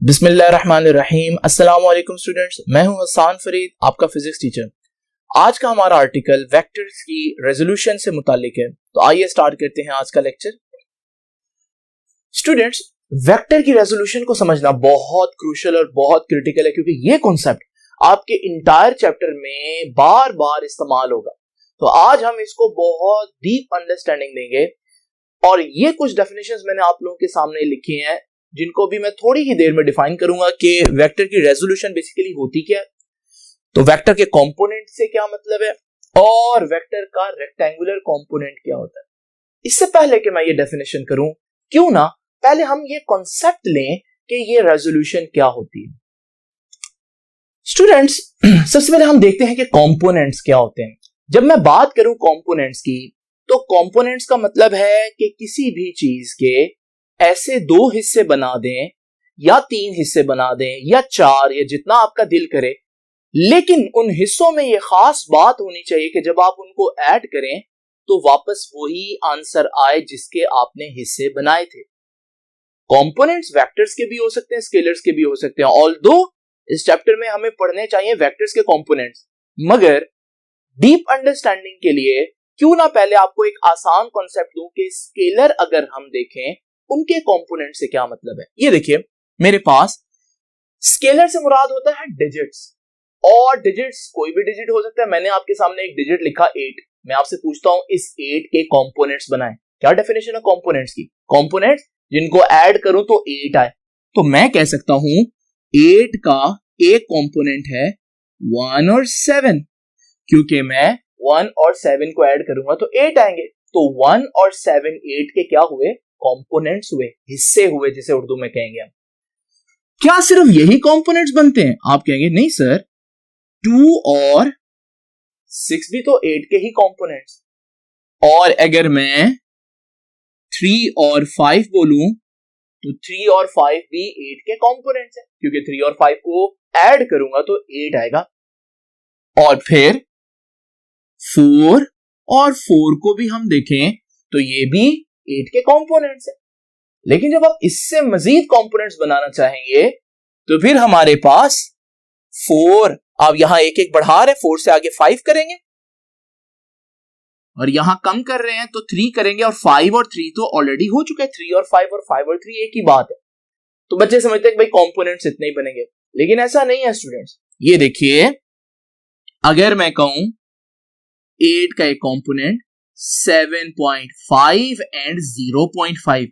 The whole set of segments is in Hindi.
बिस्मिल्लाहिर्रहमानिर्रहीम। अस्सलाम वालेकुम स्टूडेंट्स, मैं हूं हसन फरीद, आपका फिजिक्स टीचर। आज का हमारा आर्टिकल वेक्टर्स की रेजोल्यूशन से मुतालिक है। तो आइए स्टार्ट करते हैं आज का लेक्चर। स्टूडेंट्स, वेक्टर की रेजोल्यूशन को समझना बहुत क्रूशियल और बहुत क्रिटिकल है, क्योंकि ये कॉन्सेप्ट आपके इंटायर चैप्टर में बार बार इस्तेमाल होगा। तो आज हम इसको बहुत डीप अंडरस्टैंडिंग देंगे और ये कुछ डेफिनेशंस मैंने आप लोगों के सामने लिखी हैं, जिनको भी मैं थोड़ी ही देर में डिफाइन करूंगा कि वेक्टर की रेजोल्यूशन बेसिकली होती क्या है, तो वेक्टर के कंपोनेंट से क्या मतलब है और वेक्टर का रेक्टेंगुलर कंपोनेंट क्या होता है। इससे पहले कि मैं ये डेफिनेशन करूं, क्यों ना पहले हम ये कॉन्सेप्ट लें कि ये रेजोल्यूशन क्या होती है। स्टूडेंट्स, सबसे पहले हम देखते हैं कि कंपोनेंट्स क्या होते हैं। जब मैं बात करूं कंपोनेंट्स की, तो कंपोनेंट्स का मतलब है कि किसी भी चीज के ऐसे दो हिस्से बना दें या तीन हिस्से बना दें या चार, या जितना आपका दिल करे, लेकिन उन हिस्सों में ये खास बात होनी चाहिए कि जब आप उनको ऐड करें तो वापस वही आंसर आए जिसके आपने हिस्से बनाए थे। कंपोनेंट्स वेक्टर्स के भी हो सकते हैं, स्केलर्स के भी हो सकते हैं। ऑल्दो इस चैप्टर में हमें पढ़ने चाहिए वेक्टर्स के कंपोनेंट्स, मगर डीप अंडरस्टैंडिंग के लिए क्यों ना पहले आपको एक आसान कॉन्सेप्ट दूं कि स्केलर अगर हम देखें उनके कंपोनेंट से क्या मतलब है। ये देखिए, मेरे पास स्केलर से मुराद होता है डिजिट्स, और डिजिट्स कोई भी डिजिट हो सकता है। मैंने आपके सामने एक डिजिट लिखा 8। मैं आपसे पूछता हूं इस 8 के कंपोनेंट्स बनाएं। क्या डेफिनेशन है कंपोनेंट्स की? कंपोनेंट्स जिनको ऐड करूं तो 8 आए। तो मैं कह सकता हूं 8 का एक कंपोनेंट है 1 और 7, क्योंकि मैं 1 और 7 को ऐड करूंगा तो 8 आएंगे। तो 1 और 7 8 के क्या हुए? कंपोनेंट्स हुए, हिस्से हुए, जिसे उर्दू में कहेंगे हम। क्या सिर्फ यही कंपोनेंट्स बनते हैं? आप कहेंगे नहीं सर, 2 और 6 भी तो 8 के ही कंपोनेंट्स। और अगर मैं 3 और 5 बोलूं तो 3 और 5 भी 8 के कंपोनेंट्स हैं, क्योंकि 3 और 5 को ऐड करूंगा तो 8 आएगा। और फिर 4 और 4 को भी हम देखें तो ये भी 8 के कंपोनेंट्स है। लेकिन जब आप इससे मजीद कंपोनेंट्स बनाना चाहेंगे तो फिर हमारे पास 4, आप यहां एक एक बढ़ा रहे, 4 से आगे 5 करेंगे, और यहां कम कर रहे हैं तो 3 करेंगे, और 5 और 3 तो ऑलरेडी हो चुका है। 3 और 5 और 5 और 3 एक ही बात है। तो बच्चे समझते हैं कि भाई कंपोनेंट्स इतने ही बनेंगे, लेकिन ऐसा नहीं है स्टूडेंट्स। ये देखिए, अगर मैं कहूं 8 का एक कंपोनेंट 7.5 एंड 0.5,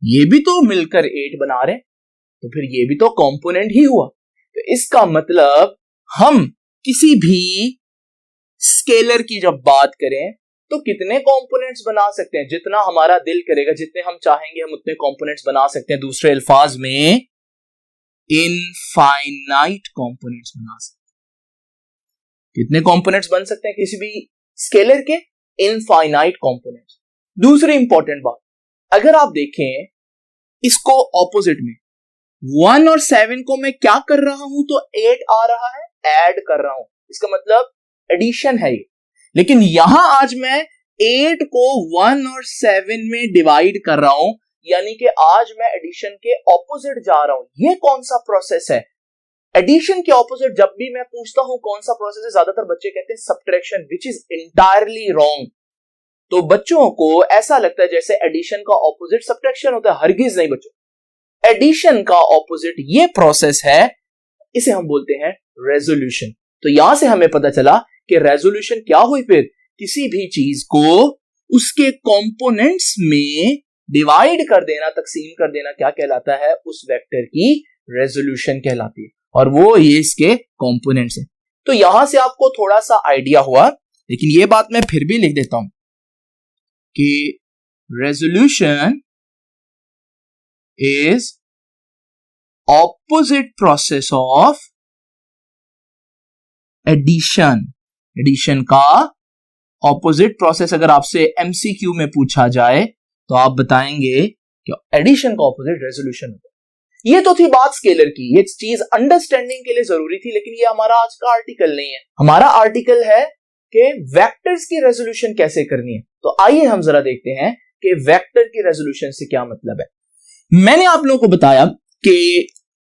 ये भी तो मिलकर 8 बना रहे, तो फिर ये भी तो कंपोनेंट ही हुआ। तो इसका मतलब हम किसी भी स्केलर की जब बात करें तो कितने कंपोनेंट्स बना सकते हैं? जितना हमारा दिल करेगा, जितने हम चाहेंगे हम उतने कंपोनेंट्स बना सकते हैं। दूसरे अल्फाज में इनफाइनाइट कंपोनेंट्स बना सकते हैं। कितने कंपोनेंट्स बन सकते हैं किसी भी स्केलर के? Infinite components. दूसरी इंपॉर्टेंट बात, अगर आप देखें इसको ऑपोजिट में, 1 और 7 को मैं क्या कर रहा हूं तो 8 आ रहा है, ऐड कर रहा हूं, इसका मतलब एडिशन है ये। लेकिन यहां आज मैं 8 को 1 और 7 में डिवाइड कर रहा हूं, यानी कि आज मैं एडिशन के ऑपोजिट जा रहा हूं। ये कौन सा प्रोसेस है? एडिशन के ऑपोजिट जब भी मैं पूछता हूं कौन सा प्रोसेस है, ज्यादातर बच्चे कहते हैं subtraction, which is entirely wrong. तो बच्चों को ऐसा लगता है जैसे एडिशन का ऑपोजिट सब्ट्रैक्शन होता है। हरगिज नहीं बच्चों, एडिशन का ऑपोजिट ये प्रोसेस है, इसे हम बोलते हैं रेजोल्यूशन। तो यहां से हमें पता चला कि रेजोल्यूशन क्या हुई? फिर किसी भी चीज को उसके कंपोनेंट्स में डिवाइड कर देना, तकसीम कर देना, क्या कहलाता है? उस वेक्टर की रेजोल्यूशन कहलाती है, और वो ये इसके कंपोनेंट्स हैं। तो यहां से आपको थोड़ा सा आइडिया हुआ, लेकिन ये बात मैं फिर भी लिख देता हूं कि resolution is opposite process of addition. Addition का ऑपोजिट प्रोसेस अगर आपसे एमसीक्यू में पूछा जाए तो आप बताएंगे कि एडिशन का ऑपोजिट रेजोल्यूशन होता है। ये तो थी बात स्केलर की, ये चीज अंडरस्टैंडिंग के लिए जरूरी थी, लेकिन ये हमारा आज का आर्टिकल नहीं है। हमारा आर्टिकल है कि वेक्टर्स की रेजोल्यूशन कैसे करनी है। तो आइए हम जरा देखते हैं कि वेक्टर की रेजोल्यूशन से क्या मतलब है। मैंने आप लोगों को बताया कि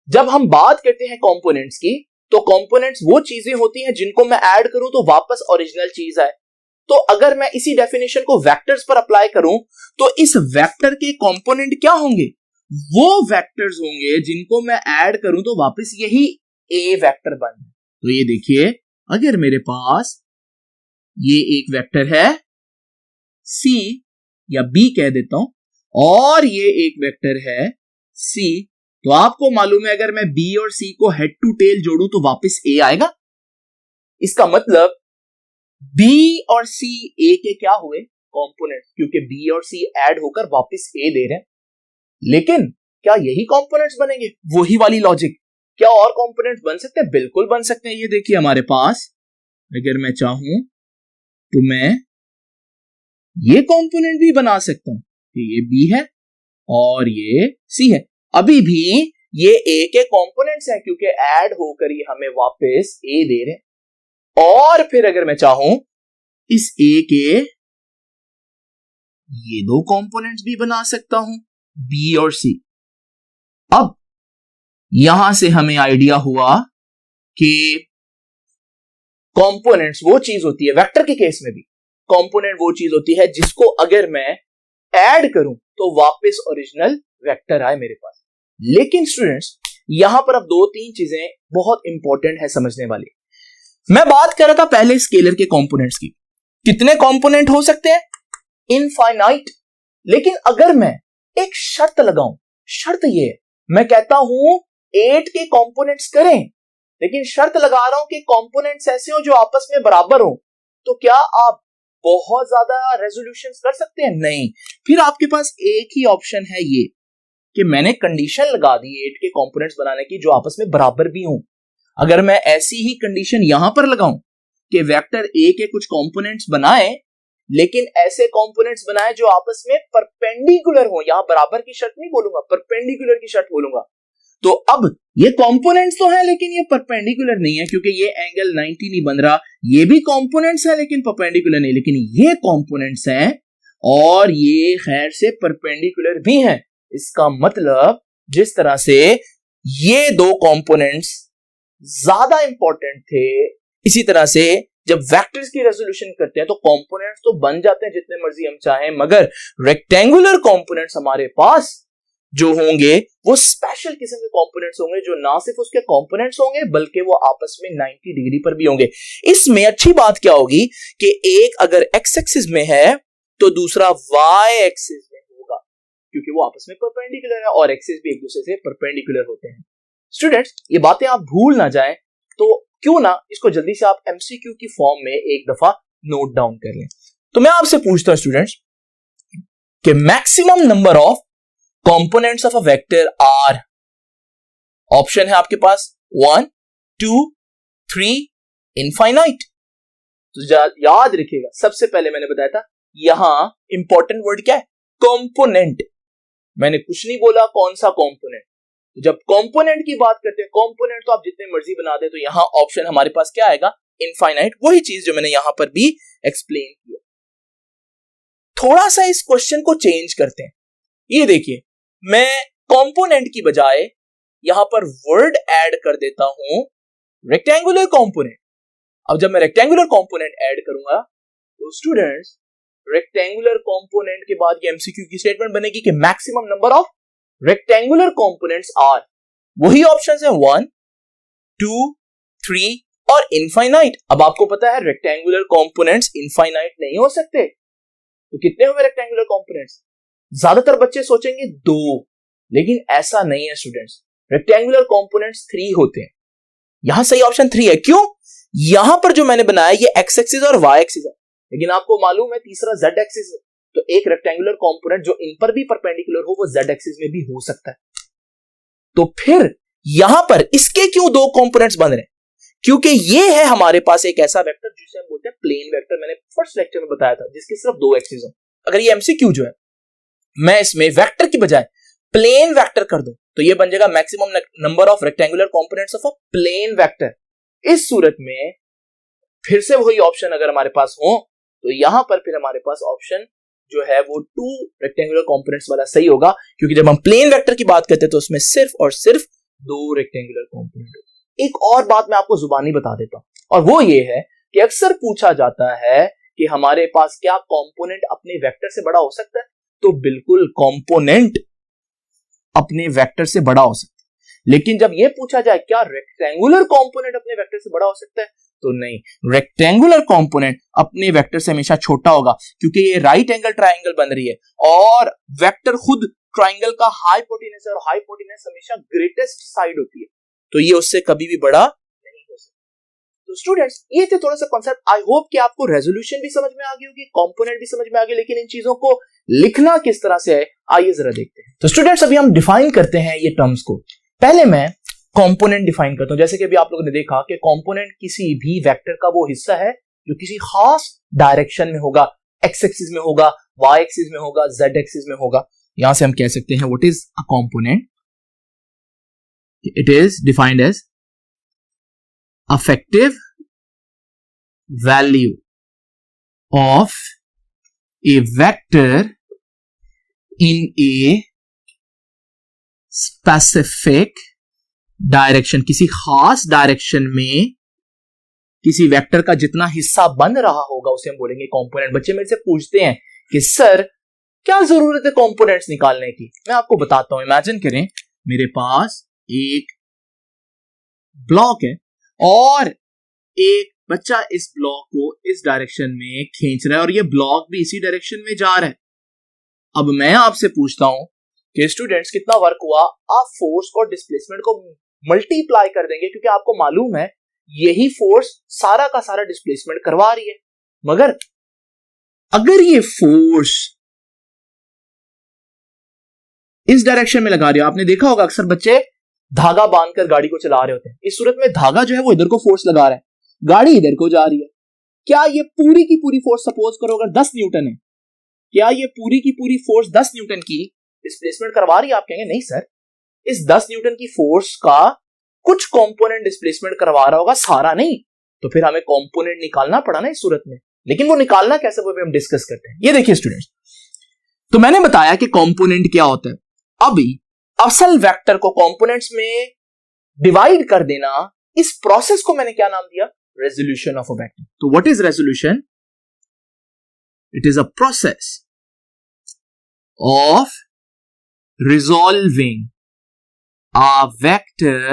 जब हम बात करते हैं कंपोनेंट्स की, तो कंपोनेंट्स वो चीजें होती हैं जिनको मैं ऐड करूं तो वापस ओरिजिनल चीज आए। तो अगर मैं इसी डेफिनेशन को वेक्टर्स पर अप्लाई करूं तो इस वेक्टर के कंपोनेंट क्या होंगे? वो वेक्टर्स होंगे जिनको मैं ऐड करूं तो वापस यही ए वेक्टर बन जाए। तो ये देखिए, अगर मेरे पास ये एक वेक्टर है सी या बी कह देता हूं, और ये एक वेक्टर है सी, तो आपको मालूम है अगर मैं बी और सी को हेड टू टेल जोड़ूं तो वापस ए आएगा। इसका मतलब बी और सी ए के क्या हुए? कंपोनेंट, क्योंकि बी और सी ऐड होकर वापस ए दे रहे हैं। लेकिन क्या यही कंपोनेंट्स बनेंगे? वही वाली लॉजिक। क्या और कंपोनेंट्स बन सकते हैं? बिल्कुल बन सकते हैं। ये देखिए हमारे पास, अगर मैं चाहूं तो मैं ये कंपोनेंट भी बना सकता हूं कि ये बी है और ये सी है। अभी भी ये ए के कंपोनेंट्स हैं क्योंकि ऐड होकर ही हमें वापस ए दे रहे हैं। और फिर अगर मैं चाहूं इस ए के ये दो कंपोनेंट्स भी बना सकता हूं, बी और सी। अब यहां से हमें आइडिया हुआ कि कंपोनेंट्स वो चीज होती है, वेक्टर के केस में भी कंपोनेंट वो चीज होती है जिसको अगर मैं ऐड करूं तो वापस ओरिजिनल वेक्टर आए मेरे पास। लेकिन स्टूडेंट्स, यहां पर अब दो तीन चीजें बहुत इंपॉर्टेंट है समझने वाली। मैं बात कर रहा था पहले स्केलर के कंपोनेंट्स की। कितने कंपोनेंट हो सकते हैं? इनफाइनाइट। लेकिन अगर मैं एक शर्त लगाऊं, शर्त ये है, मैं कहता हूं 8 के कंपोनेंट्स करें, लेकिन शर्त लगा रहा हूं कि कंपोनेंट्स ऐसे हो जो आपस में बराबर हो, तो क्या आप बहुत ज्यादा रेजोल्यूशन कर सकते हैं? नहीं। फिर आपके पास एक ही ऑप्शन है, ये कि मैंने कंडीशन लगा दी 8 के कंपोनेंट्स बनाने की जो आपस में बराबर भी हों। अगर मैं ऐसी ही कंडीशन यहां पर लगाऊं कि वेक्टर ए के कुछ कंपोनेंट्स बनाए, लेकिन ऐसे कंपोनेंट्स बनाए जो आपस में परपेंडिकुलर हो, यहां बराबर की शर्त नहीं बोलूंगा, परपेंडिकुलर की शर्त बोलूंगा, तो अब ये कंपोनेंट्स तो है लेकिन ये परपेंडिकुलर नहीं है क्योंकि ये एंगल 90 नहीं बन रहा। ये भी कंपोनेंट्स है लेकिन परपेंडिकुलर नहीं, लेकिन ये कंपोनेंट्स हैं और ये खैर से परपेंडिकुलर भी हैं। इसका मतलब जिस तरह से ये दो कंपोनेंट्स ज्यादा इंपॉर्टेंट थे, इसी तरह से जब वेक्टर्स की रेजोल्यूशन करते हैं तो कंपोनेंट्स तो बन जाते हैं जितने मर्जी हम चाहें, मगर रेक्टेंगुलर कंपोनेंट्स हमारे पास जो होंगे वो स्पेशल किस्म के कंपोनेंट्स होंगे जो ना सिर्फ उसके कंपोनेंट्स होंगे बल्कि वो आपस में 90 डिग्री पर भी होंगे। इसमें अच्छी बात क्या होगी कि एक अगर एक्स एक्सिस में है तो दूसरा वाई एक्सिस में होगा क्योंकि वो आपस में परपेंडिकुलर है और एक्सिस भी एक दूसरे से परपेंडिकुलर होते हैं। स्टूडेंट्स, ये बातें आप भूल ना जाएं तो क्यों ना इसको जल्दी से आप एमसीक्यू की फॉर्म में एक दफा नोट डाउन कर लें। तो मैं आपसे पूछता हूं स्टूडेंट्स कि maximum number of components of a vector are, option है आपके पास 1, 2, 3, इनफाइनाइट। तो याद रखिएगा, सबसे पहले मैंने बताया था यहां इंपॉर्टेंट वर्ड क्या है? कंपोनेंट। मैंने कुछ नहीं बोला कौन सा कंपोनेंट। जब कंपोनेंट की बात करते हैं, कंपोनेंट तो आप जितने मर्जी बना दे, तो यहां ऑप्शन हमारे पास क्या आएगा? इनफाइनाइट। वही चीज जो मैंने यहां पर भी एक्सप्लेन किया। थोड़ा सा इस क्वेश्चन को चेंज करते हैं। ये देखिए, मैं कंपोनेंट की बजाय यहां पर वर्ड ऐड कर देता हूं रेक्टेंगुलर कंपोनेंट। अब जब मैं रेक्टेंगुलर कंपोनेंट ऐड करूंगा तो स्टूडेंट्स, रेक्टेंगुलर कंपोनेंट के बाद ये एमसीक्यू की स्टेटमेंट बनेगी कि maximum number of rectangular components are, वही ऑप्शंस हैं 1, 2, 3 और इनफाइनाइट। अब आपको पता है रेक्टेंगुलर कंपोनेंट्स इनफाइनाइट नहीं हो सकते, तो कितने हुए रेक्टेंगुलर कंपोनेंट्स? ज्यादातर बच्चे सोचेंगे 2, लेकिन ऐसा नहीं है स्टूडेंट्स। रेक्टेंगुलर कंपोनेंट्स 3 होते हैं। यहां सही ऑप्शन 3 है। क्यों? यहां पर जो मैंने बनाया ये एक्स एक्सिस और वाई एक्सिस है, लेकिन आपको मालूम है तीसरा जेड एक्सिस है, तो एक रेक्टेंगुलर कंपोनेंट जो इन पर भी परपेंडिकुलर हो वो जेड एक्सिस में भी हो सकता है। तो फिर यहां पर इसके क्यों 2 कंपोनेंट्स बन रहे हैं? क्योंकि ये है हमारे पास एक ऐसा वेक्टर जिसे हम बोलते हैं प्लेन वेक्टर। मैंने फर्स्ट लेक्चर में बताया था, जिसके सिर्फ 2 एक्सिस हो। अगर ये एमसीक्यू जो है, मैं इसमें वेक्टर की बजाय प्लेन वेक्टर कर दूं तो ये बन जाएगा maximum number of rectangular components of a plane vector. इस सूरत में फिर से वही ऑप्शन अगर हमारे पास हो तो यहां पर फिर हमारे पास ऑप्शन जो है वो 2 रेक्टेंगुलर कंपोनेंट्स वाला सही होगा, क्योंकि जब हम प्लेन वेक्टर की बात करते हैं तो उसमें सिर्फ और सिर्फ दो रेक्टेंगुलर कंपोनेंट हो। एक और बात मैं आपको जुबानी बता देता हूं, और वो ये है कि अक्सर पूछा जाता है कि हमारे पास क्या कंपोनेंट अपने वेक्टर से बड़ा हो सकता है? तो बिल्कुल, कंपोनेंट अपने वेक्टर से बड़ा हो सकता है। लेकिन जब यह पूछा जाए क्या रेक्टेंगुलर कंपोनेंट अपने वेक्टर से बड़ा हो सकता है, तो नहीं, रेक्टेंगुलर कंपोनेंट अपने वेक्टर से हमेशा छोटा होगा, क्योंकि ये राइट एंगल ट्राइंगल बन रही है और वेक्टर खुद ट्राइंगल का हाइपोटेनस है, और हाइपोटेनस हमेशा ग्रेटेस्ट साइड होती है, तो ये उससे कभी भी बड़ा नहीं हो सकता। तो स्टूडेंट्स, ये थे थोड़ा सा कॉन्सेप्ट। आई होप कि आपको रेजोल्यूशन भी समझ में आ गई होगी, कंपोनेंट भी समझ में आ गई, लेकिन इन चीजों को लिखना किस तरह से है आइए जरा देखते हैं। तो स्टूडेंट्स, अभी हम डिफाइन करते हैं ये टर्म्स को। पहले मैं कंपोनेंट डिफाइन करता हूं। जैसे कि अभी आप लोगों ने देखा कि कंपोनेंट किसी भी वेक्टर का वो हिस्सा है जो किसी खास डायरेक्शन में होगा, एक्स एक्सिस में होगा, वाई एक्सिस में होगा, जेड एक्सिस में होगा। यहां से हम कह सकते हैं what is a component? It is defined as effective value of a vector in a specific direction. किसी खास डायरेक्शन में किसी वेक्टर का जितना हिस्सा बन रहा होगा उसे हम बोलेंगे कंपोनेंट। बच्चे मेरे से पूछते हैं कि सर क्या जरूरत है कंपोनेंट्स निकालने की? मैं आपको बताता हूं। इमेजिन करें मेरे पास एक ब्लॉक है और एक बच्चा इस ब्लॉक को इस डायरेक्शन में खींच रहा है और ये ब्लॉक भी इसी डायरेक्शन में जा रहा है। अब मैं आपसे पूछता हूं कि स्टूडेंट्स कितना वर्क हुआ? आप फोर्स और डिस्प्लेसमेंट को मल्टीप्लाई कर देंगे, क्योंकि आपको मालूम है यही फोर्स सारा का सारा डिस्प्लेसमेंट करवा रही है। मगर अगर ये फोर्स इस डायरेक्शन में लगा रही हो, आपने देखा होगा अक्सर बच्चे धागा बांधकर गाड़ी को चला रहे होते हैं। इस सूरत में धागा जो है वो इधर को फोर्स लगा रहा है, गाड़ी इधर को जा रही है। क्या ये पूरी की पूरी फोर्स, सपोज करो अगर 10 न्यूटन है, क्या ये पूरी की पूरी फोर्स 10 न्यूटन की डिस्प्लेसमेंट करवा रही है? आप कहेंगे नहीं सर, इस 10 न्यूटन की फोर्स का कुछ कंपोनेंट डिस्प्लेसमेंट करवा रहा होगा, सारा नहीं। तो फिर हमें कंपोनेंट निकालना पड़ा ना इस सूरत में। लेकिन वो निकालना कैसे, वो भी हम डिस्कस करते हैं। ये देखिए स्टूडेंट्स, तो मैंने बताया कि कंपोनेंट क्या होता है। अभी असल वेक्टर को कंपोनेंट्स में डिवाइड कर देना, इस प्रोसेस को मैंने क्या नाम दिया? Resolution of a vector. तो what is resolution? It is a process of resolving a vector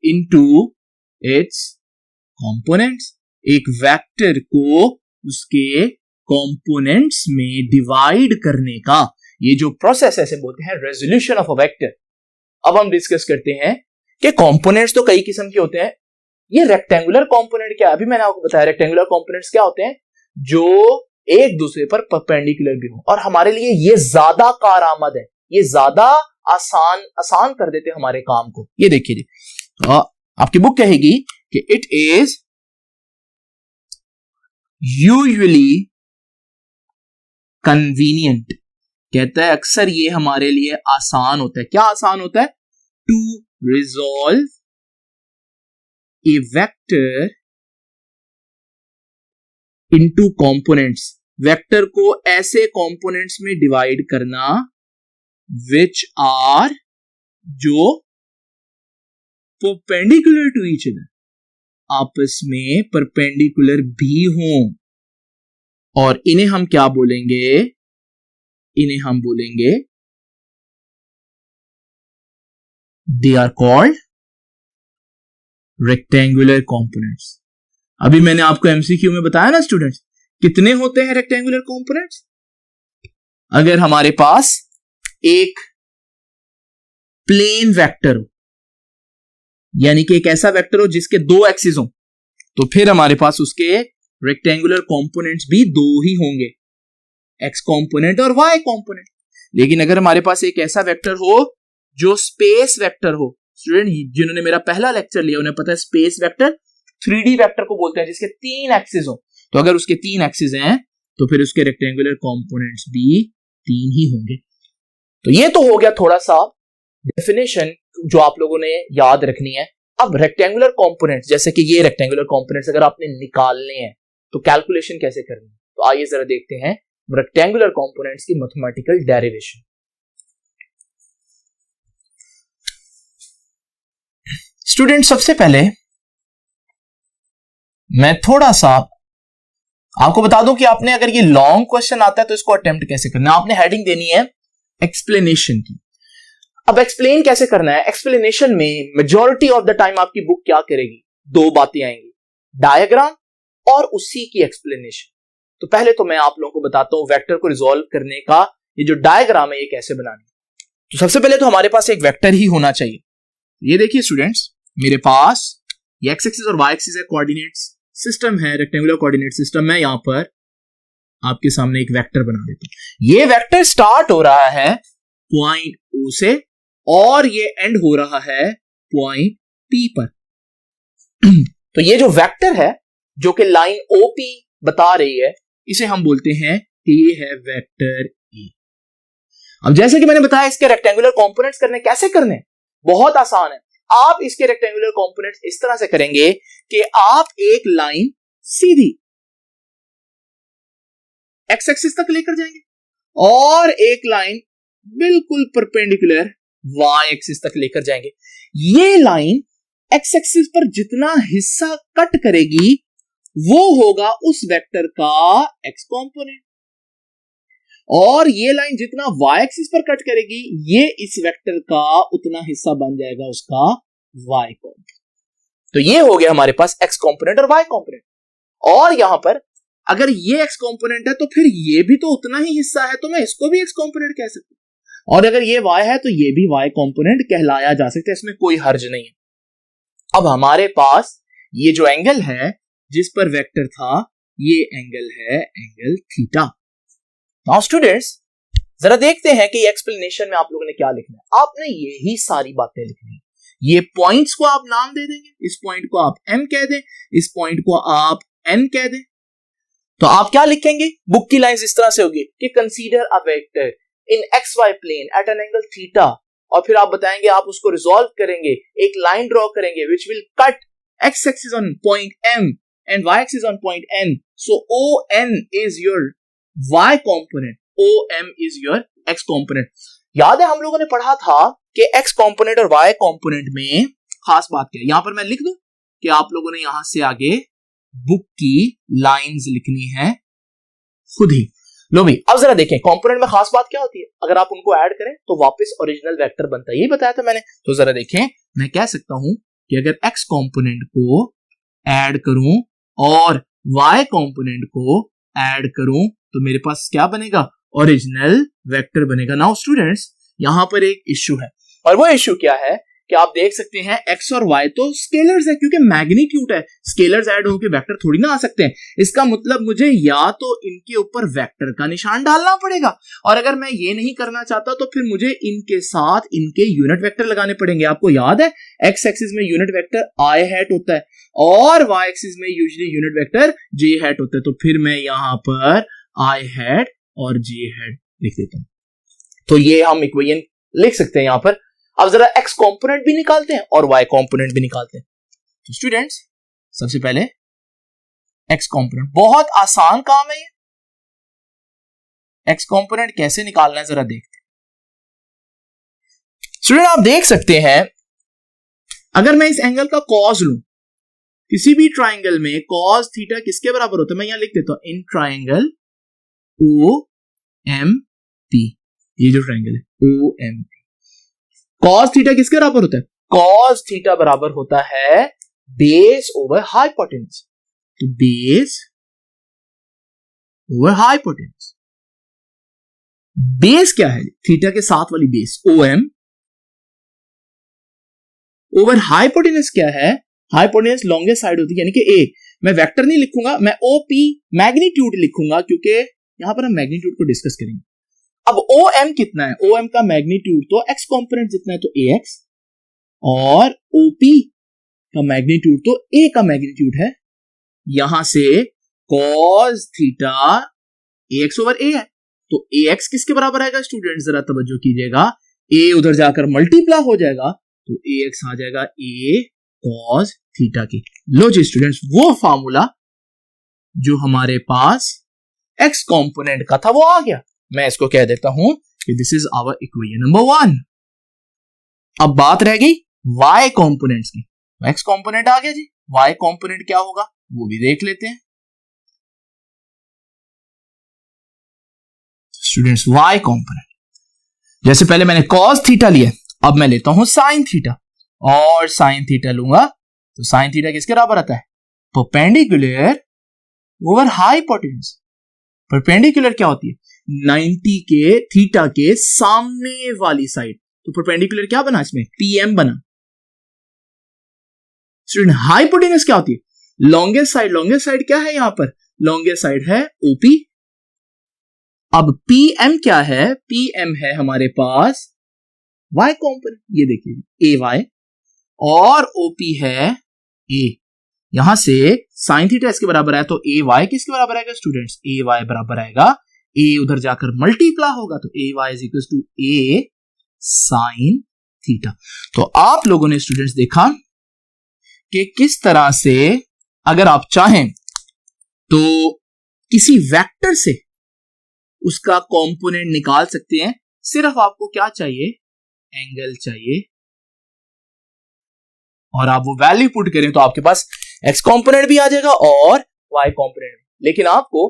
into its components। एक वेक्टर को उसके कंपोनेंट्स में डिवाइड करने का ये जो प्रोसेस है, इसे बोलते हैं रेजोल्यूशन ऑफ अ वेक्टर। अब हम डिस्कस करते हैं कि कंपोनेंट्स तो कई किस्म के होते हैं। ये रेक्टेंगुलर कंपोनेंट क्या है? अभी मैंने आपको बताया रेक्टेंगुलर कंपोनेंट्स क्या होते हैं, जो एक दूसरे पर परपेंडिकुलर भी हो, और हमारे लिए ये ज्यादा कारआमद है, ये ज्यादा आसान कर देते हैं हमारे काम को। ये देखिए जी, आपकी बुक कहेगी कि इट इज यूजुअली कन्वीनियंट। कहता है अक्सर ये हमारे लिए आसान होता है। क्या आसान होता है? To resolve a vector into components. Vector को ऐसे कंपोनेंट्स में डिवाइड करना which are जो परपेंडिकुलर टू ईच अदर, आपस में परपेंडिकुलर भी हों, और इन्हें हम क्या बोलेंगे? इन्हें हम बोलेंगे they are called rectangular components. अभी मैंने आपको एमसीक्यू में बताया ना स्टूडेंट्स, कितने होते हैं रेक्टेंगुलर कंपोनेंट्स? अगर हमारे पास एक प्लेन वेक्टर हो, यानी कि एक ऐसा वेक्टर हो जिसके दो एक्सिस हो, तो फिर हमारे पास उसके रेक्टेंगुलर कंपोनेंट्स भी दो ही होंगे, एक्स कंपोनेंट और वाई कंपोनेंट। लेकिन अगर हमारे पास एक ऐसा वेक्टर हो जो स्पेस वेक्टर हो, स्टूडेंट जिन्होंने मेरा पहला लेक्चर लिया उन्हें पता है स्पेस वेक्टर 3D वेक्टर को बोलते हैं, जिसके 3 एक्सिस हो, तो अगर उसके 3 एक्सिस हैं तो फिर उसके रेक्टेंगुलर कंपोनेंट्स भी 3 ही होंगे। तो ये तो हो गया थोड़ा सा डेफिनेशन जो आप लोगों ने याद रखनी है। अब रेक्टेंगुलर कंपोनेंट्स, जैसे कि ये रेक्टेंगुलर कंपोनेंट्स अगर आपने निकालने हैं तो कैलकुलेशन कैसे करनी है? तो आइए जरा देखते हैं रेक्टेंगुलर कंपोनेंट्स की मैथमेटिकल डेरिवेशन। स्टूडेंट सबसे पहले मैं थोड़ा सा आपको बता दूं कि आपने अगर ये लॉन्ग क्वेश्चन आता है तो इसको अटेम्प्ट कैसे करना है। आपने हेडिंग देनी है एक्सप्लेनेशन की। अब एक्सप्लेन कैसे करना है, एक्सप्लेनेशन में मेजॉरिटी ऑफ द टाइम आपकी बुक क्या करेगी, दो बातें आएंगी, डायग्राम और उसी की एक्सप्लेनेशन। तो पहले तो मैं आप लोगों को बताता हूं वेक्टर को रिजॉल्व करने का ये जो डायग्राम है ये कैसे बनाना है। तो सबसे पहले तो हमारे पास एक वेक्टर ही होना चाहिए। ये देखिए स्टूडेंट्स, मेरे पास ये एक्स एक्सिस और वाई एक्सिस है, कोऑर्डिनेट्स सिस्टम है, रेक्टेंगुलर कोऑर्डिनेट सिस्टम। मैं यहां पर आपके सामने एक वेक्टर बना देता हूं। ये वेक्टर स्टार्ट हो रहा है पॉइंट ओ से और ये एंड हो रहा है पॉइंट पी पर। तो ये जो वेक्टर है जो कि लाइन ओपी बता रही है, इसे हम बोलते हैं कि ये है वेक्टर ए। अब जैसे कि मैंने बताया इसके रेक्टेंगुलर कंपोनेंट्स करने, कैसे करने, बहुत आसान है। आप इसके रेक्टेंगुलर कंपोनेंट्स इस तरह से करेंगे कि आप एक लाइन सीधी एक्स एक्सिस तक लेकर जाएंगे और एक लाइन बिल्कुल परपेंडिकुलर वाई एक्सिस तक लेकर जाएंगे। ये लाइन एक्स एक्सिस पर जितना हिस्सा कट करेगी वो होगा उस वेक्टर का एक्स कंपोनेंट, और ये लाइन जितना वाई एक्सिस पर कट करेगी ये इस वेक्टर का उतना हिस्सा बन जाएगा उसका वाई कंपोनेंट। तो ये हो गया हमारे पास एक्स कंपोनेंट और वाई कंपोनेंट। और यहां पर अगर ये एक्स कंपोनेंट है तो फिर ये भी तो उतना ही हिस्सा है, तो मैं इसको भी एक्स कंपोनेंट कह सकता हूं। और अगर ये y है तो ये भी y कंपोनेंट कहलाया जा सकता है, इसमें कोई हर्ज नहीं है। अब हमारे पास ये जो एंगल है जिस पर वेक्टर था, ये एंगल है एंगल थीटा। नाउ स्टूडेंट्स जरा देखते हैं कि एक्सप्लेनेशन में आप लोगों ने क्या लिखना है। आपने यही सारी बातें लिखनी है। ये पॉइंट्स को आप नाम दे देंगे, इस पॉइंट को आप m कह दें, इस पॉइंट को आप n कह दें। तो आप क्या लिखेंगे, बुक की लाइंस इस तरह से होगी कि consider a vector in X Y plane at an angle theta, और फिर आप बताएंगे, आप उसको रिजॉल्व करेंगे, एक लाइन ड्रॉ करेंगे which will cut x axis on point m and y axis on point n. So ON is your y component, OM is your x component. याद है हम लोगों ने पढ़ा था कि x component और y component में खास बात क्या है। यहां पर मैं लिख दूं कि आप लोगों ने यहां से आगे बुक की लाइंस लिखनी है खुद ही। लो भाई, अब जरा देखें कंपोनेंट में खास बात क्या होती है। अगर आप उनको ऐड करें तो वापस ओरिजिनल वेक्टर बनता है, यही बताया था मैंने। तो जरा देखें, मैं कह सकता हूं कि अगर x कंपोनेंट को ऐड करूं और y कंपोनेंट को ऐड करूं तो मेरे पास क्या बनेगा, ओरिजिनल वेक्टर बनेगा। नाउ स्टूडेंट्स यहां पर एक इश्यू है, और वो इश्यू क्या है कि आप देख सकते हैं x और y तो स्केलर्स है, क्योंकि मैग्नीट्यूड है, स्केलर्स ऐड होकर वेक्टर थोड़ी ना आ सकते हैं। इसका मतलब मुझे या तो इनके ऊपर वेक्टर का निशान डालना पड़ेगा, और अगर मैं ये नहीं करना चाहता तो फिर मुझे इनके साथ इनके यूनिट वेक्टर लगाने पड़ेंगे। आपको याद है x एक्सिस में यूनिट वेक्टर i हैट होता है और y एक्सिस में usually unit vector j hat होता है। तो फिर मैं यहां पर i हैट और j हैट लिख देता हूं। तो ये हम इक्वेशन लिख सकते हैं यहां पर। अब जरा x कंपोनेंट भी निकालते हैं और y कंपोनेंट भी निकालते हैं। तो स्टूडेंट्स सबसे पहले x कंपोनेंट, बहुत आसान काम है ये। x कंपोनेंट कैसे निकालना है जरा देखते हैं। स्टूडेंट आप देख सकते हैं, अगर मैं इस एंगल का कॉस लूं, किसी भी ट्राइंगल में कॉस थीटा किसके बराबर होता है, मैं यहां लिख देता हूं इन ट्राइंगल OMP। ये जो ट्राइंगल है OMP, कॉस थीटा किसके बराबर होता है, कॉस थीटा बराबर होता है बेस ओवर हाइपोटेन्यूज। तो बेस ओवर हाइपोटेन्यूज, बेस क्या है, थीटा के साथ वाली बेस OM ओवर हाइपोटेन्यूज क्या है, हाइपोटेन्यूज लॉन्गेस्ट साइड होती है यानी कि A। मैं वेक्टर नहीं लिखूंगा, मैं OP मैग्नीट्यूड लिखूंगा, क्योंकि यहां पर हम मैग्नीट्यूड को डिस्कस करेंगे। अब OM कितना है, OM का मैग्नीट्यूड तो x कंपोनेंट जितना है, तो AX, और OP का मैग्नीट्यूड तो A का मैग्नीट्यूड है। यहां से cos theta AX over A है, तो AX किसके बराबर आएगा स्टूडेंट, जरा तवज्जो कीजिएगा, A उधर जाकर मल्टीप्लाई हो जाएगा तो AX आ जाएगा A cos थीटा की। लो जी स्टूडेंट्स, वो फार्मूला जो हमारे पास x कंपोनेंट का था वो आ गया। मैं इसको कह देता हूं कि this is our equation number 1। अब बात रह गई y कंपोनेंट्स की। एक्स कंपोनेंट आ गया जी, वाई कंपोनेंट क्या होगा वो भी देख लेते हैं स्टूडेंट्स। वाई कंपोनेंट, जैसे पहले मैंने कॉस थीटा लिया, अब मैं लेता हूं साइन थीटा, और साइन थीटा लूंगा तो साइन थीटा किसके बराबर आता है, परपेंडिकुलर ओवर हाइपोटेन्यूज। परपेंडिकुलर क्या होती है, 90 के थीटा के सामने वाली साइड, तो परपेंडिकुलर क्या बना इसमें, पीएम बना। स्टूडेंट हाइपोटेन्यूज क्या होती है, लॉन्गेस्ट साइड। लॉन्गेस्ट साइड क्या है यहां पर, लॉन्गेस्ट साइड है ओपी। अब पीएम क्या है, पीएम है हमारे पास वाई कॉम्पोनेंट, ये देखिए ए वाई, और ओपी है ए। यहां से साइन थीटा इसके बराबर है तो ए वाई किसके बराबर आएगा स्टूडेंट्स, ए वाई बराबर आएगा, ए उधर जाकर मल्टीप्लाई होगा तो A Y is equal to A sine theta. तो आप लोगों ने स्टूडेंट्स देखा कि किस तरह से अगर आप चाहें तो किसी वेक्टर से उसका कंपोनेंट निकाल सकते हैं। सिर्फ आपको क्या चाहिए, एंगल चाहिए, और आप वो वैल्यू पुट करें तो आपके पास एक्स कंपोनेंट भी आ जाएगा और वाई कंपोनेंट भी। लेकिन आपको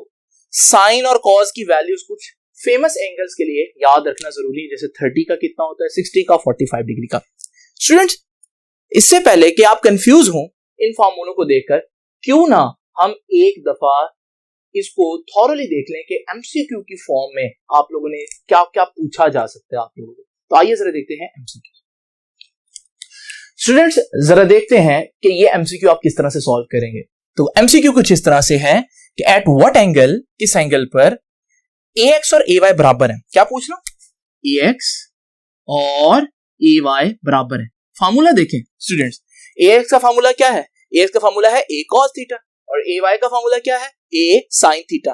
साइन और कॉस की वैल्यूज कुछ फेमस एंगल्स के लिए याद रखना जरूरी है, जैसे 30 का कितना होता है, 60 का, 45 डिग्री का। स्टूडेंट्स इससे पहले कि आप कंफ्यूज हो इन फॉर्मूलों को देखकर, क्यों ना हम एक दफा इसको थॉरली देख लें कि एमसीक्यू की फॉर्म में आप लोगों ने क्या क्या पूछा जा सकता है आप लोगों को। तो आइए जरा देखते हैं एमसीक्यू। स्टूडेंट्स जरा देखते हैं कि ये एमसीक्यू आप किस तरह से सॉल्व करेंगे। तो एमसीक्यू कुछ इस तरह से है कि एट व्हाट एंगल, किस एंगल पर ए एक्स और ए वाई बराबर है। क्या पूछ रहा हूं, ए एक्स और ए वाई बराबर है। फार्मूला देखें स्टूडेंट्स, ए एक्स का फार्मूला क्या है, ए एक्स का फार्मूला है ए कॉस थीटा, और ए वाई का फार्मूला क्या है, ए साइन थीटा।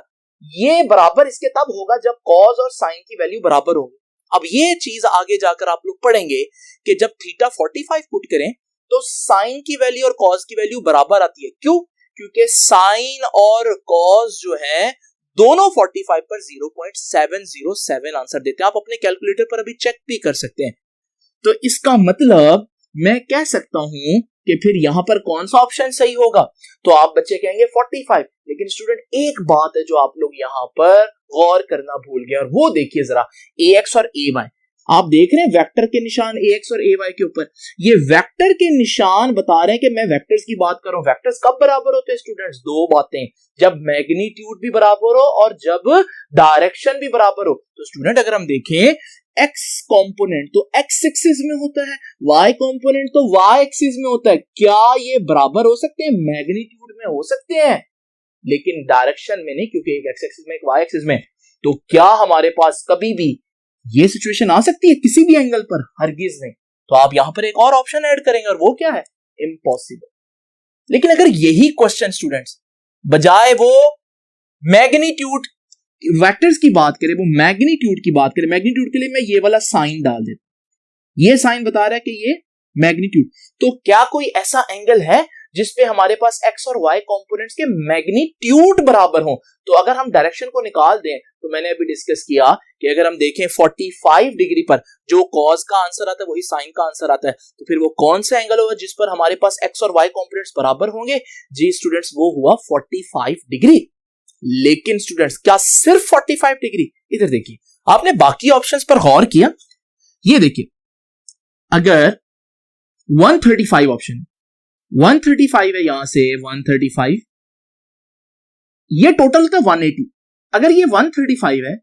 ये बराबर इसके तब होगा जब कॉस और साइन की वैल्यू बराबर होगी। अब ये चीज आगे जाकर आप लोग पढ़ेंगे कि जब थीटा 45 पुट करें तो साइन की वैल्यू और कॉस की वैल्यू बराबर आती है। क्यों, क्योंकि साइन और कॉस जो है दोनों 45 पर 0.707 आंसर देते हैं। आप अपने कैलकुलेटर पर अभी चेक भी कर सकते हैं। तो इसका मतलब मैं कह सकता हूं कि फिर यहां पर कौन सा ऑप्शन सही होगा, तो आप बच्चे कहेंगे 45। लेकिन स्टूडेंट एक बात है जो आप लोग यहां पर गौर करना भूल गए, और वो देखिए जरा, ए एक्स और ए वाई आप देख रहे हैं वेक्टर के निशान ए एक्स और ए वाई के ऊपर। ये वेक्टर के निशान बता रहे हैं कि मैं वेक्टर्स की बात कर रहा हूं। वेक्टर्स कब बराबर होते हैं स्टूडेंट्स, दो बातें, जब मैग्नीट्यूड भी बराबर हो और जब डायरेक्शन भी बराबर हो। तो स्टूडेंट अगर हम देखें एक्स कंपोनेंट तो एक्स एक्सिस में होता है, वाई कंपोनेंट तो वाई एक्सिस में होता है। क्या ये बराबर हो सकते हैं, मैग्नीट्यूड में हो सकते हैं लेकिन डायरेक्शन में नहीं, क्योंकि एक एक्स एक्सिस में एक वाई एक्सिस में। तो क्या हमारे पास कभी भी ये सिचुएशन आ सकती है किसी भी एंगल पर, हरगिज नहीं। तो आप यहां पर एक और ऑप्शन ऐड करेंगे और वो क्या है, इम्पॉसिबल। लेकिन अगर यही क्वेश्चन स्टूडेंट्स बजाय वो मैग्नीट्यूड वेक्टर्स की बात करें, वो मैग्नीट्यूड की बात करें, मैग्नीट्यूड के लिए मैं ये वाला साइन डाल देता हूं, ये साइन बता रहा है कि ये मैग्नीट्यूड। तो क्या कोई ऐसा एंगल है जिसपे हमारे पास एक्स और वाई कंपोनेंट्स के मैग्नीट्यूड बराबर हो? तो अगर हम डायरेक्शन को निकाल दें तो मैंने अभी डिस्कस किया कि अगर हम देखें 45 डिग्री पर जो कॉस का आंसर आता है वही साइन का आंसर आता है, तो फिर वो कौन सा एंगल होगा जिस पर हमारे पास एक्स और वाई कंपोनेंट्स बराबर होंगे? जी स्टूडेंट्स वो हुआ 45 डिग्री। लेकिन स्टूडेंट्स क्या सिर्फ 45 डिग्री? इधर देखिए, आपने बाकी ऑप्शंस पर गौर किया? ये देखिए, अगर 135 ऑप्शन 135 है, यहां से 135, ये टोटल होता है 180। अगर ये 135 है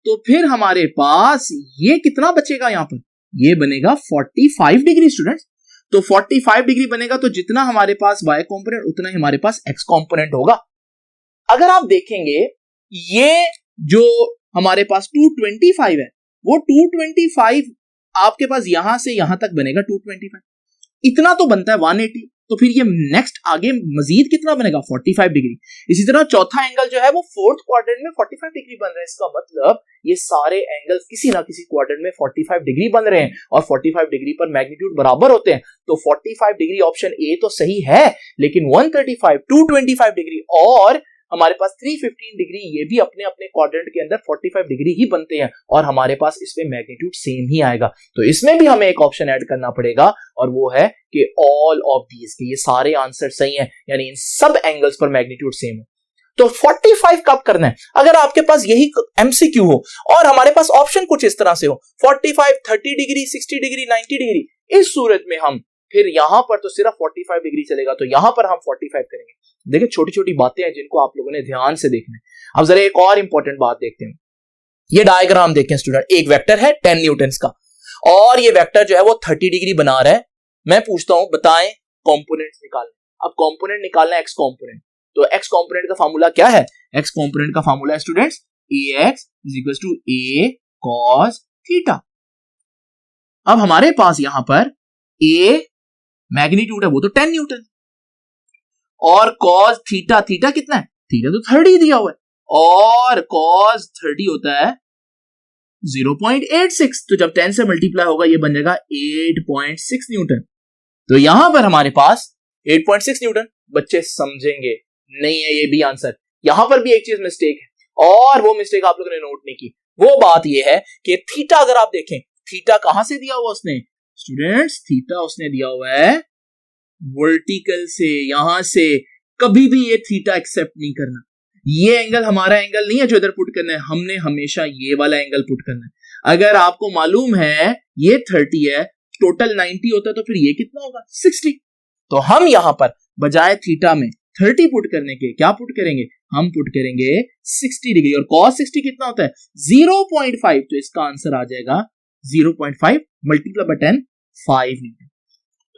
तो फिर हमारे पास ये कितना बचेगा, यहां पर ये बनेगा 45 डिग्री स्टूडेंट्स। तो 45 डिग्री बनेगा तो जितना हमारे पास वाई कंपोनेंट उतना ही हमारे पास एक्स कंपोनेंट होगा। अगर आप देखेंगे ये जो हमारे पास 225 है, वो 225 आपके पास यहां से यहां तक बनेगा 225, इतना तो बनता है 180। तो फिर ये नेक्स्ट आगे मजीद कितना बनेगा, 45 डिग्री। इसी तरह चौथा एंगल जो है वो फोर्थ क्वाड्रेंट में 45 डिग्री बन रहा है। इसका मतलब ये सारे एंगल्स किसी ना किसी क्वाड्रेंट में 45 डिग्री बन रहे हैं, और 45 डिग्री पर मैग्नीट्यूड बराबर होते हैं। तो 45 डिग्री ऑप्शन ए तो सही है, लेकिन 135, 225 डिग्री और हमारे पास 315 डिग्री ये भी अपने अपने क्वाड्रेंट के अंदर 45 डिग्री ही बनते हैं और हमारे पास इसमें मैग्नीट्यूड सेम ही आएगा। तो इसमें भी हमें एक ऑप्शन ऐड करना पड़ेगा और वो है कि ऑल ऑफ दीज के ये सारे आंसर सही हैं, यानी इन सब एंगल्स पर मैग्नीट्यूड सेम है। तो 45 कब करना है? अगर आपके पास यही एमसीक्यू हो और हमारे पास ऑप्शन कुछ इस तरह से हो 45, 30 डिग्री, 60 डिग्री, 90 डिग्री, इस सूरत में हम फिर यहां पर तो सिर्फ 45 डिग्री चलेगा, तो यहां पर हम 45 करेंगे। देखिए छोटी छोटी बातें हैं जिनको आप लोगों ने ध्यान से देखना है। अब जरा एक और इंपॉर्टेंट बात देखते हैं। ये डायग्राम देखें स्टूडेंट, एक वेक्टर है 10 न्यूटन का और ये वेक्टर जो है वो 30 डिग्री बना रहा है। मैं पूछता हूं बताएं कंपोनेंट्स निकालना। अब कंपोनेंट निकालना है एक्स कंपोनेंट, तो एक्स कंपोनेंट का फार्मूला क्या है? एक्स कंपोनेंट का फार्मूला है students ax = a cos theta. अब हमारे पास यहां पर a मैग्नीट्यूड है वो तो 10 न्यूटन और cos थीटा, थीटा कितना है? थीटा तो 30 दिया हुआ है और cos 30 होता है 0.86, तो जब 10 से मल्टीप्लाई होगा ये बन जाएगा 8.6 न्यूटन। तो यहां पर हमारे पास 8.6 न्यूटन। बच्चे समझेंगे नहीं है ये भी आंसर। यहां पर भी एक चीज मिस्टेक है और वो मिस्टेक आप लोगों ने नोट नहीं की। वो बात ये है कि थीटा अगर आप देखें, थीटा कहां से दिया हुआ उसने? स्टूडेंट्स थीटा उसने दिया हुआ है वर्टिकल से, यहां से। कभी भी ये थीटा एक्सेप्ट नहीं करना। ये एंगल हमारा एंगल नहीं है जो इधर पुट करना है, हमने हमेशा ये वाला एंगल पुट करना है। अगर आपको मालूम है ये 30 है, टोटल 90 होता है, तो फिर ये कितना होगा? 60। तो हम यहां पर बजाय थीटा में 30 पुट करने के क्या पुट करेंगे? हम पुट करेंगे 60 डिग्री और cos 60 कितना होता है? 0.5। तो इसका आंसर आ जाएगा 0.5 मल्टीप्लाई बाय 10 5 न्यूटन।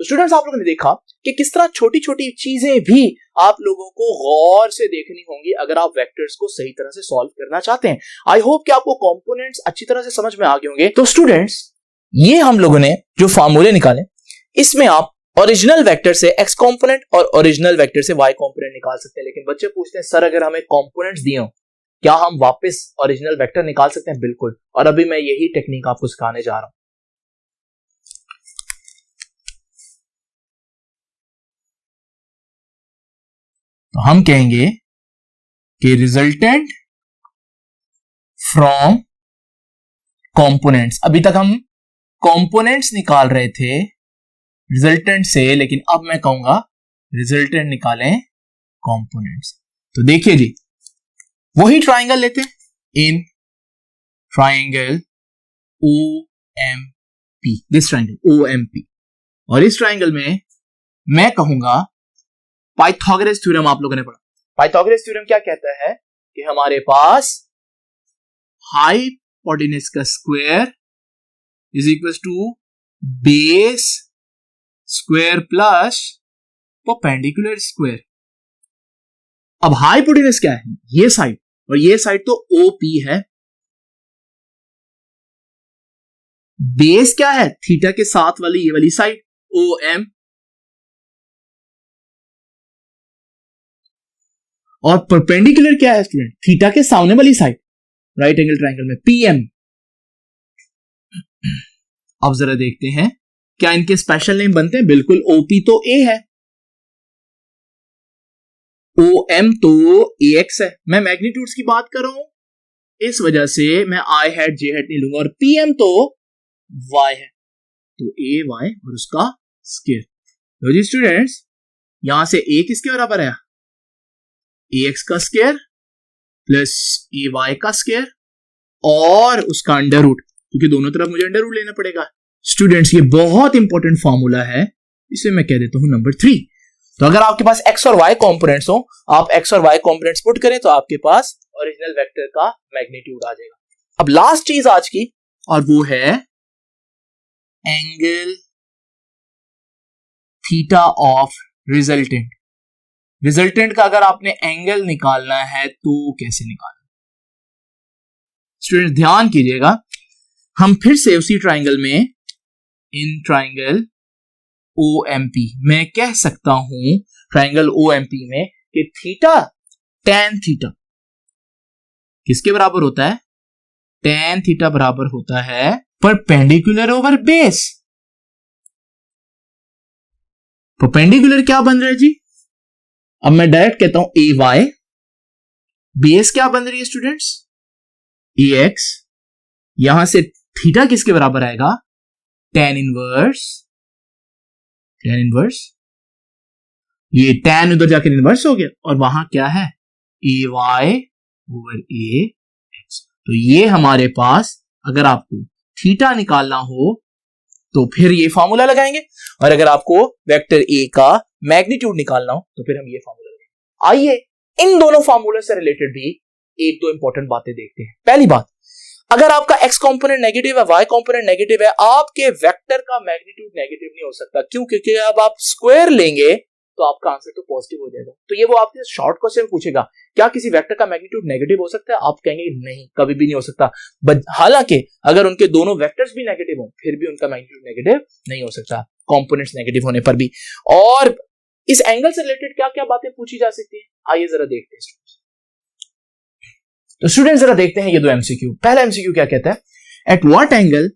तो स्टूडेंट्स आप लोगों ने देखा कि किस तरह छोटी छोटी चीजें भी आप लोगों को गौर से देखनी होंगी अगर आप वेक्टर्स को सही तरह से सॉल्व करना चाहते हैं। आई होप कि आपको कंपोनेंट्स अच्छी तरह से समझ में आ गए होंगे। तो स्टूडेंट्स ये हम लोगों ने जो फार्मूले निकाले, इसमें आप ओरिजिनल वेक्टर से एक्स कंपोनेंट और ओरिजिनल वेक्टर से वाई कंपोनेंट निकाल सकते हैं। लेकिन बच्चे पूछते हैं सर अगर हमें कंपोनेंट्स दिए हो क्या हम वापस ओरिजिनल वेक्टर निकाल सकते हैं? बिल्कुल, और अभी मैं यही टेक्निक आपको सिखाने जा रहा हूं। तो हम कहेंगे कि रिजल्टेंट फ्रॉम कंपोनेंट्स। अभी तक हम कंपोनेंट्स निकाल रहे थे रिजल्टेंट से, लेकिन अब मैं कहूंगा रिजल्टेंट निकालें कंपोनेंट्स। तो देखिए जी, वही ट्राइंगल लेते हैं, in triangle OMP, this triangle OMP, और इस ट्राइंगल में मैं कहूंगा पाइथागोरस थ्योरम आप लोगों ने पढ़ा। पाइथागोरस थ्योरम क्या कहता है कि हमारे पास हाइपोटेनस का square is equal to base square plus perpendicular square. अब हाइपोटेनस क्या है? ये साइड, और ये साइड तो OP है। बेस क्या है? थीटा के साथ वाली ये वाली साइड OM, और परपेंडिकुलर क्या है स्टूडेंट? थीटा के सामने वाली साइड राइट एंगल ट्राइंगल में PM। अब जरा देखते हैं क्या इनके स्पेशल नेम बनते हैं? बिल्कुल, OP तो A है, OM तो AX है। मैं मैग्नीट्यूड्स की बात कर रहा हूं, इस वजह से मैं I हैट J हैट नहीं लूंगा, और PM तो Y है, तो AY और उसका स्क्वायर। तो जी स्टूडेंट्स यहां से A किसके बराबर है? AX का स्क्वायर प्लस AY का स्क्वायर और उसका अंडर रूट, क्योंकि दोनों तरफ मुझे अंडर रूट लेना पड़ेगा। स्टूडेंट्स ये बहुत इंपॉर्टेंट फॉर्मूला है, इसे मैं कह देता हूं नंबर 3। तो अगर आपके पास x और y कंपोनेंट्स हो, आप x और y कंपोनेंट्स पुट करें तो आपके पास ओरिजिनल वेक्टर का मैग्नीट्यूड आ जाएगा। अब लास्ट चीज आज की, और वो है angle theta of resultant. Resultant का अगर आपने एंगल निकालना है तो कैसे निकालना? स्टूडेंट ध्यान कीजिएगा, हम फिर से उसी ट्राइंगल में, इन ट्राइंगल OMP मैं कह सकता हूं ट्राइंगल OMP में कि थीटा tan थीटा किसके बराबर होता है? tan थीटा बराबर होता है परपेंडिकुलर ओवर बेस। परपेंडिकुलर क्या बन रहा है जी? अब मैं डायरेक्ट कहता हूं AY बेस क्या बन रही है स्टूडेंट्स? ax, यहां से थीटा किसके बराबर आएगा? tan इनवर्स, ये tan उधर जाकर इनवर्स हो गया और वहां क्या है? ay over ax। तो ये हमारे पास, अगर आपको थीटा निकालना हो तो फिर ये फॉर्मूला लगाएंगे, और अगर आपको वेक्टर ए का मैग्नीट्यूड निकालना हो तो फिर हम ये फॉर्मूला लगाएंगे। आइए इन दोनों फॉर्मूले से रिलेटेड भी एक दो इंपॉर्टेंट बातें देखते हैं। पहली बात, अगर आपका x कंपोनेंट नेगेटिव है, y कंपोनेंट नेगेटिव है, आपके वेक्टर का मैग्नीट्यूड नेगेटिव नहीं हो सकता। क्यों? क्योंकि अब आप स्क्वायर लेंगे तो आपका आंसर तो पॉजिटिव हो जाएगा। तो ये वो आपसे शॉर्ट क्वेश्चन पूछेगा, क्या किसी वेक्टर का मैग्नीट्यूड नेगेटिव हो सकता है? आप कहेंगे नहीं, कभी भी नहीं हो सकता। हालांकि अगर उनके दोनों वेक्टर्स भी नेगेटिव हो फिर भी उनका मैग्नीट्यूड नेगेटिव नहीं हो सकता, कंपोनेंट्स नेगेटिव होने पर भी। और इस एंगल से रिलेटेड क्या क्या बातें पूछी जा सकती है, आइए जरा देखते हैं। तो स्टूडेंट जरा देखते हैं ये दो एमसीक्यू। पहला एमसीक्यू क्या कहता है? At what angle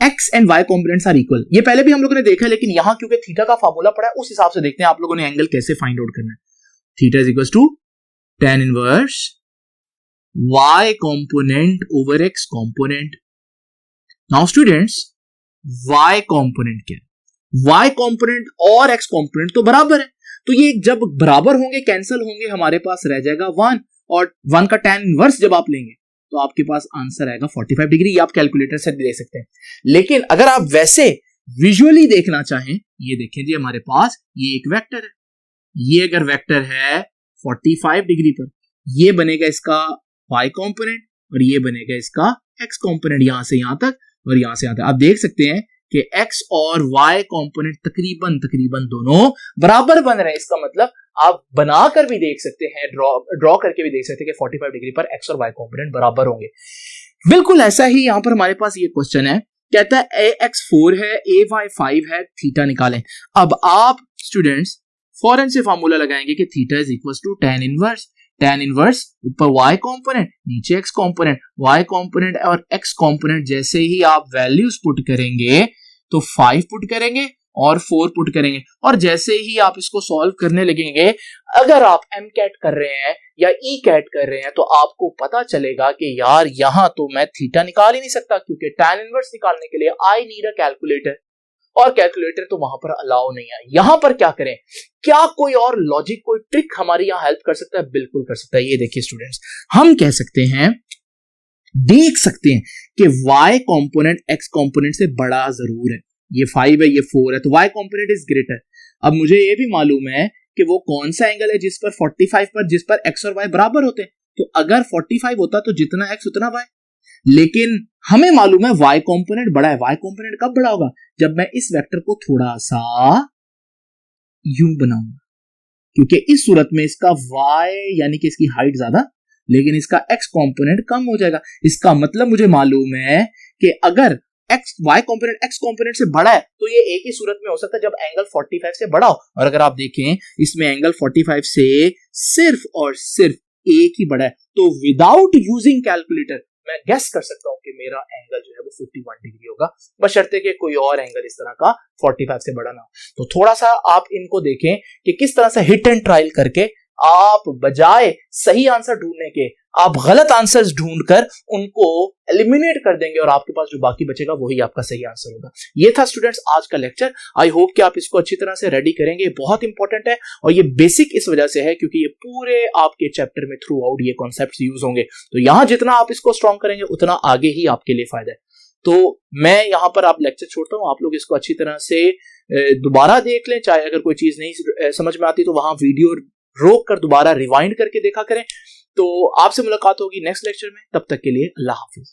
x and y components are equal. ये पहले भी हम लोगों ने देखा है, लेकिन यहां क्योंकि थीटा का फॉर्मूला पड़ा है उस हिसाब से देखते हैं आप लोगों ने एंगल कैसे फाइंड आउट करना है। Theta is equal to tan inverse y component over x component. Now students, y component क्या है? y कंपोनेंट और x कंपोनेंट तो बराबर है, तो ये जब बराबर होंगे कैंसिल होंगे, हमारे पास रह जाएगा 1, और 1 का tan इनवर्स जब आप लेंगे तो आपके पास आंसर आएगा 45 डिग्री। ये आप कैलकुलेटर से दे सकते हैं, लेकिन अगर आप वैसे विजुअली देखना चाहें, ये देखें जी, हमारे पास ये एक वेक्टर है, ये अगर वेक्टर है 45 डिग्री पर, ये बनेगा इसका y कंपोनेंट और ये बनेगा इसका x कंपोनेंट, यहां से यहां तक और यहां से यहां तक। आप देख सकते हैं कि x और y कंपोनेंट तकरीबन दोनों बराबर बन रहे हैं। इसका मतलब आप बनाकर भी देख सकते हैं, ड्रॉ करके भी देख सकते हैं कि 45 डिग्री पर x और y कंपोनेंट बराबर होंगे। बिल्कुल ऐसा ही यहां पर हमारे पास ये क्वेश्चन है, कहता है ax 4 है, ay 5 है, थीटा निकालें। अब आप स्टूडेंट्स फौरन से फार्मूला लगाएंगे कि theta is equal to tan inverse ऊपर y कंपोनेंट नीचे x कंपोनेंट, y कंपोनेंट और x कंपोनेंट जैसे ही आप वैल्यूज पुट करेंगे तो 5 पुट करेंगे और 4 पुट करेंगे, और जैसे ही आप इसको सॉल्व करने लगेंगे, अगर आप m कैट कर रहे हैं या e कैट कर रहे हैं तो आपको पता चलेगा कि यार यहां तो मैं थीटा निकाल ही नहीं सकता, क्योंकि tan इनवर्स निकालने के लिए आई नीड अ कैलकुलेटर, और कैलकुलेटर तो वहां पर अलाउ नहीं है। यहां पर क्या करें? क्या कोई और लॉजिक, कोई ट्रिक हमारी यहां हेल्प कर सकता है? बिल्कुल कर सकता है। ये देखिए स्टूडेंट्स, हम कह सकते हैं, देख सकते हैं कि y कंपोनेंट x कंपोनेंट से बड़ा जरूर है। ये 5 है, ये 4 है, तो y कंपोनेंट इज ग्रेटर। अब मुझे ये भी मालूम है कि वो कौन सा एंगल है जिस पर 45 पर, जिस पर x और y बराबर होते हैं। तो अगर 45 होता तो जितना x उतना y, लेकिन हमें मालूम है y कंपोनेंट बड़ा है। y कंपोनेंट कब बड़ा होगा? जब मैं इस वेक्टर को थोड़ा सा यूं बनाऊंगा, क्योंकि इस सूरत में इसका y यानी कि इसकी हाइट ज्यादा, लेकिन इसका x कंपोनेंट कम हो जाएगा। इसका मतलब मुझे मालूम है कि अगर y कंपोनेंट x कंपोनेंट से बड़ा है तो ये एक ही सूरत में हो सकता है जब एंगल 45 से बड़ा हो। और अगर आप देखें इसमें एंगल 45 से सिर्फ और सिर्फ एक ही बड़ा है, तो विदाउट यूजिंग कैलकुलेटर मैं गेस कर सकता हूं कि मेरा एंगल जो है वो 51 डिग्री होगा, बशर्ते कि कोई और एंगल इस तरह का 45 से बड़ा ना हो। तो थोड़ा सा आप इनको देखें कि किस तरह से हिट एंड ट्रायल करके आप बजाय सही आंसर ढूंढने के आप गलत आंसर्स ढूंढकर उनको एलिमिनेट कर देंगे, और आपके पास जो बाकी बचेगा वही आपका सही आंसर होगा। ये था स्टूडेंट्स आज का लेक्चर। आई होप कि आप इसको अच्छी तरह से रेडी करेंगे। बहुत इंपॉर्टेंट है, और ये बेसिक इस वजह से है क्योंकि ये पूरे आपके चैप्टर में थ्रू आउट ये कॉन्सेप्ट्स यूज होंगे। तो यहां जितना आप इसको स्ट्रॉन्ग करेंगे उतना आगे ही आपके लिए फायदा है। तो मैं यहां पर आप लेक्चर छोड़ता हूं, आप लोग इसको अच्छी तरह से दोबारा देख लें। चाहे अगर कोई चीज नहीं समझ में आती तो वहां वीडियो रोक कर दोबारा रिवाइंड करके देखा करें। तो आपसे मुलाकात होगी नेक्स्ट लेक्चर में, तब तक के लिए अल्लाह हाफिज।